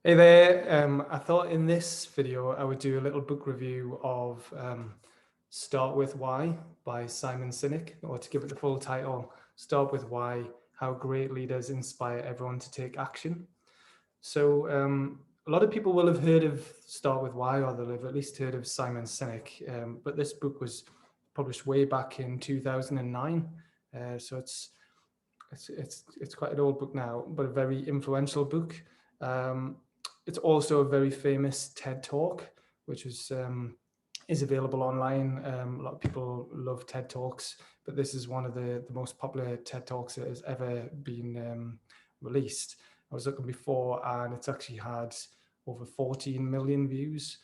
Hey there, I thought in this video I would do a little book review of Start With Why by Simon Sinek, or to give it the full title, Start With Why, How Great Leaders Inspire Everyone to Take Action. So a lot of people will have heard of Start With Why, or they'll have at least heard of Simon Sinek, but this book was published way back in 2009, so it's quite an old book now, but a very influential book. Um, it's also a very famous TED Talk, which is available online. A lot of people love TED Talks, but this is one of the most popular TED Talks that has ever been released. I was looking before, and it's actually had over 14 million views.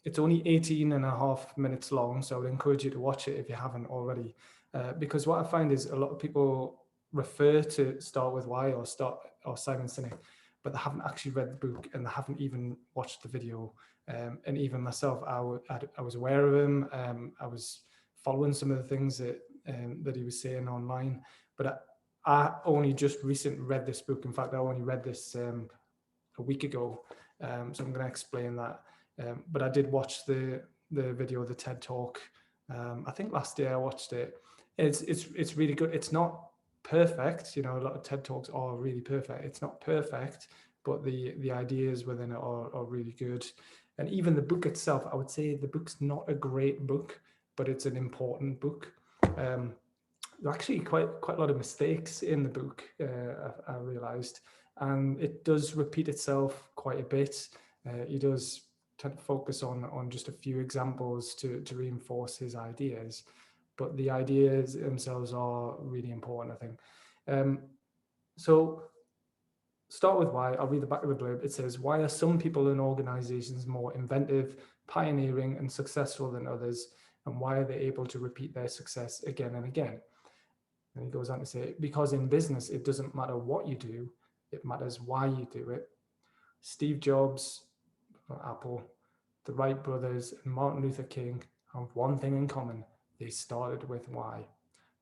It's only 18 and a half minutes long, so I would encourage you to watch it if you haven't already. Because what I find is a lot of people refer to Start With Why or Simon Sinek, but they haven't actually read the book and they haven't even watched the video. And even myself, I was aware of him. I was following some of the things that he was saying online, but I only just recently read this book. In fact, I only read this a week ago, so I'm going to explain that. But I did watch the video, the TED Talk. I think last year I watched it. It's really good. It's not perfect. You know, a lot of TED Talks are really perfect. It's not perfect, but the ideas within it are really good. And even the book itself, I would say the book's not a great book, but it's an important book. There are actually quite a lot of mistakes in the book, I realized, and it does repeat itself quite a bit. He does tend to focus on just a few examples to reinforce his ideas, but the ideas themselves are really important, I think. So Start with why. I'll read the back of the blurb. It says, why are some people in organizations more inventive, pioneering, and successful than others? And why are they able to repeat their success again and again? And he goes on to say, because in business, it doesn't matter what you do, it matters why you do it. Steve Jobs, Apple, the Wright brothers, and Martin Luther King have one thing in common. They started with why.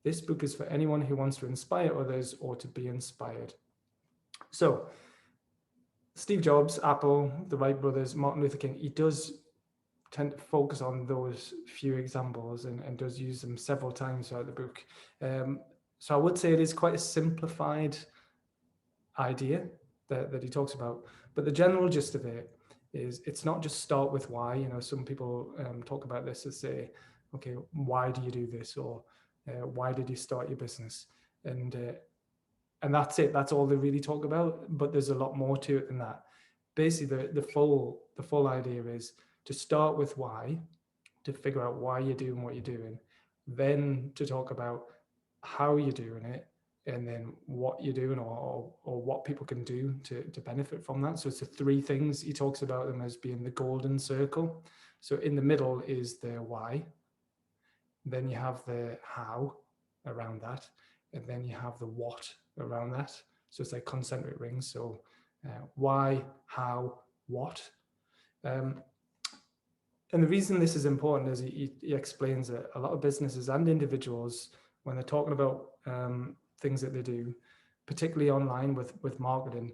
This book is for anyone who wants to inspire others or to be inspired. So, Steve Jobs, Apple, the Wright brothers, Martin Luther King, he does tend to focus on those few examples and does use them several times throughout the book. So I would say it is quite a simplified idea that he talks about, but the general gist of it is it's not just start with why. You know, some people talk about this as say, okay, why do you do this, or why did you start your business, and that's it. That's all they really talk about. But there's a lot more to it than that. Basically, the full idea is to start with why, to figure out why you're doing what you're doing, then to talk about how you're doing it, and then what you're doing, or what people can do to benefit from that. So it's the three things. He talks about them as being the golden circle. So in the middle is the why, then you have the how around that, and then you have the what around that. So it's like concentric rings. So why, how, what. Um, and the reason this is important is he explains that a lot of businesses and individuals, when they're talking about things that they do, particularly online with marketing,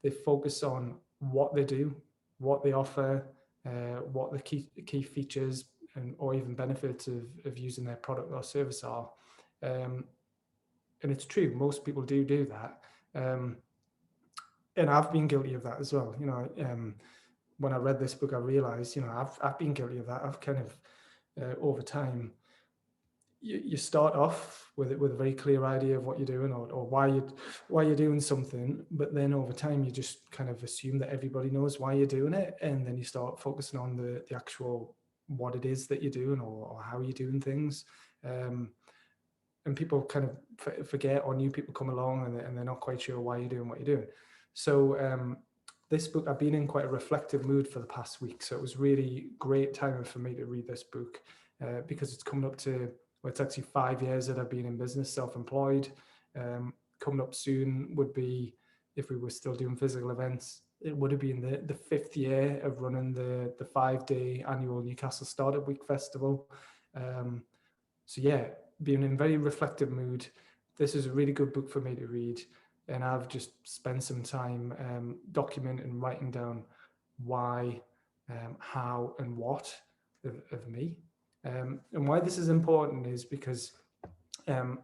they focus on what they do, what they offer, what the key features or even benefits of using their product or service are. And it's true, most people do that. And I've been guilty of that as well. You know, when I read this book, I realized, you know, I've been guilty of that. I've kind of over time, you start off with a very clear idea of what you're doing, or why you're doing something, but then over time you just kind of assume that everybody knows why you're doing it, and then you start focusing on the actual what it is that you're doing, or how you're doing things. And people kind of forget, or new people come along and they're not quite sure why you're doing what you're doing. So this book, I've been in quite a reflective mood for the past week, so it was really great timing for me to read this book, because it's coming up to, well, it's actually 5 years that I've been in business, self-employed. Coming up soon would be, if we were still doing physical events, it would have been the 5th year of running the 5-day annual Newcastle Startup Week Festival. So yeah, being in a very reflective mood, this is a really good book for me to read. and I've just spent some time documenting and writing down why, how, and what of me. And why this is important is because, um,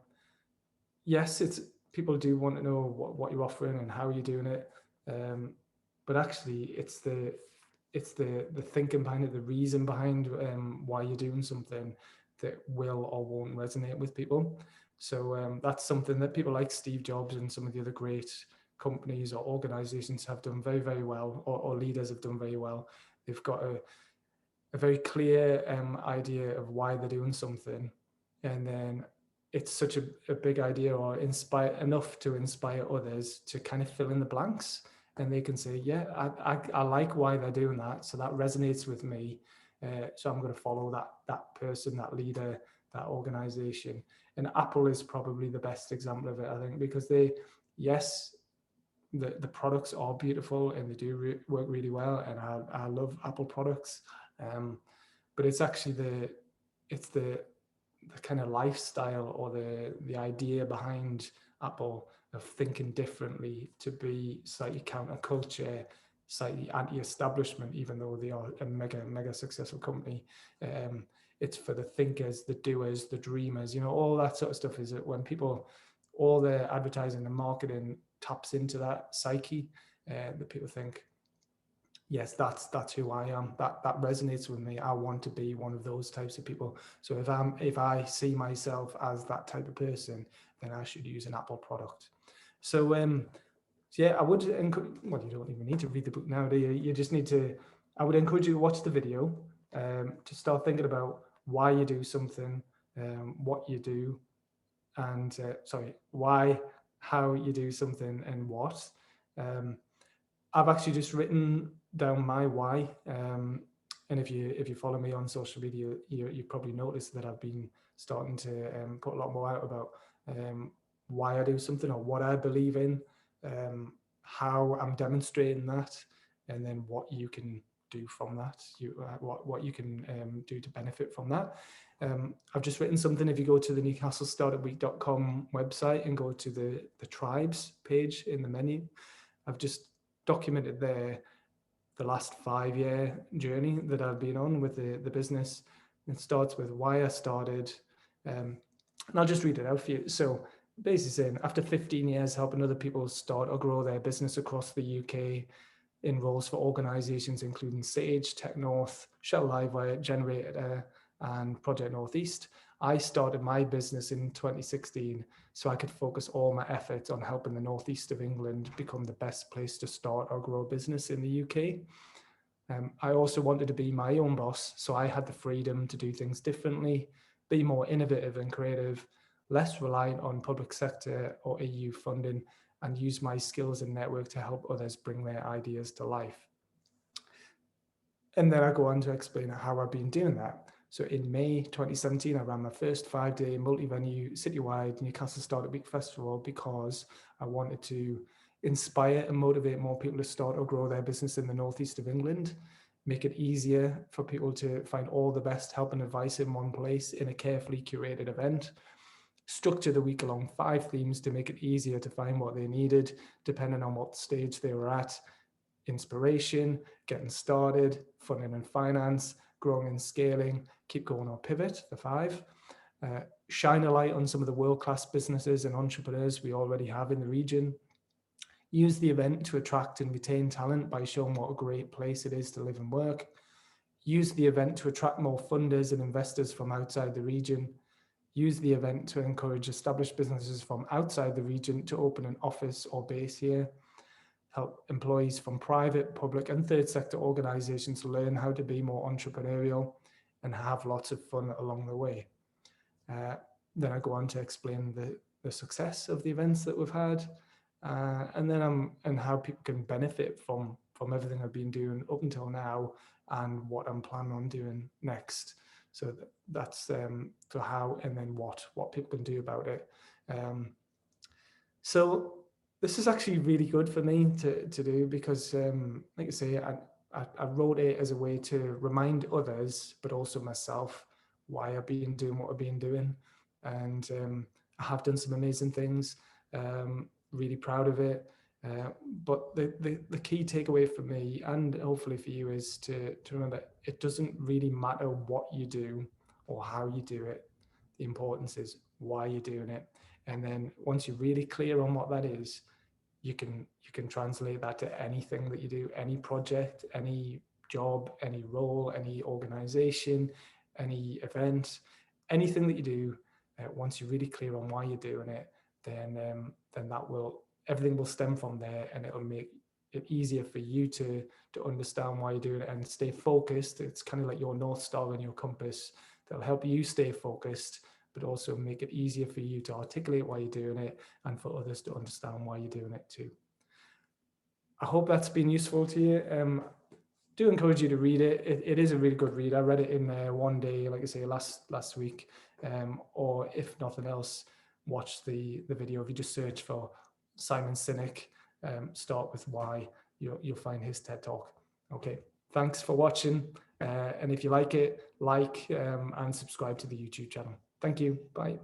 yes, it's people do want to know what you're offering and how you're doing it, um, but actually, it's the thinking behind it, the reason behind why you're doing something that will or won't resonate with people. So that's something that people like Steve Jobs and some of the other great companies or organizations have done very, very well, or leaders have done very well. They've got a very clear idea of why they're doing something, and then it's such a big idea or inspire enough to inspire others to kind of fill in the blanks, and they can say, yeah, I like why they're doing that, so that resonates with me, so I'm going to follow that person, that leader, that organization. And Apple is probably the best example of it, I think, because yes, the products are beautiful and they do work really well, and I love Apple products, um, but it's actually the kind of lifestyle or the idea behind Apple of thinking differently, to be slightly counterculture, slightly anti-establishment, even though they are a mega successful company. Um, it's for the thinkers, the doers, the dreamers, all that sort of stuff. Is that when people, all the advertising and marketing taps into that psyche, that people think, yes, that's who I am. That resonates with me. I want to be one of those types of people. So if I see myself as that type of person, then I should use an Apple product. So yeah, I would encourage. Well, you don't even need to read the book now, do you? You just need to. I would encourage you to watch the video, to start thinking about why you do something, what you do, and why, how you do something, and what. Um, I've actually just written down my why, and if you follow me on social media, you probably noticed that I've been starting to put a lot more out about why I do something or what I believe in, how I'm demonstrating that, and then what you can do from that. What you can do to benefit from that. I've just written something. If you go to the newcastlestartupweek.com website and go to the tribes page in the menu, I've just documented there the last 5-year journey that I've been on with the business. It starts with why I started, and I'll just read it out for you. So basically saying, after 15 years helping other people start or grow their business across the UK in roles for organisations including Sage, Tech North, Shell Livewire, Generator, and Project Northeast, I started my business in 2016 so I could focus all my efforts on helping the northeast of England become the best place to start or grow a business in the UK. I also wanted to be my own boss, so I had the freedom to do things differently, be more innovative and creative, less reliant on public sector or EU funding, and use my skills and network to help others bring their ideas to life. And then I go on to explain how I've been doing that. So in May 2017, I ran my first 5-day multi-venue citywide Newcastle Startup Week Festival because I wanted to inspire and motivate more people to start or grow their business in the northeast of England, make it easier for people to find all the best help and advice in one place in a carefully curated event, structure the week along 5 themes to make it easier to find what they needed, depending on what stage they were at: inspiration, getting started, funding and finance, growing and scaling, keep going or pivot, the 5. Shine a light on some of the world-class businesses and entrepreneurs we already have in the region. Use the event to attract and retain talent by showing what a great place it is to live and work. Use the event to attract more funders and investors from outside the region. Use the event to encourage established businesses from outside the region to open an office or base here. Help employees from private, public, and third sector organizations learn how to be more entrepreneurial and have lots of fun along the way. Then I go on to explain the success of the events that we've had, and how people can benefit from everything I've been doing up until now and what I'm planning on doing next. So that's so how and then what people can do about it. So this is actually really good for me to do because, like I say, I wrote it as a way to remind others, but also myself, why I've been doing what I've been doing. And I have done some amazing things. really proud of it. But the key takeaway for me, and hopefully for you, is to remember it doesn't really matter what you do or how you do it. The importance is why you're doing it. And then once you're really clear on what that is, you can translate that to anything that you do, any project, any job, any role, any organization, any event, anything that you do. Once you're really clear on why you're doing it, then that will, everything will stem from there, and it'll make it easier for you to understand why you're doing it and stay focused. It's kind of like your North Star and your compass that'll help you stay focused, but also make it easier for you to articulate why you're doing it and for others to understand why you're doing it too. I hope that's been useful to you. Do encourage you to read it. It is a really good read. I read it in one day, like I say, last week. Or if nothing else, watch the video. If you just search for Simon Sinek, start with why, you'll find his TED Talk. Okay, thanks for watching. And if you like it, and subscribe to the YouTube channel. Thank you. Bye.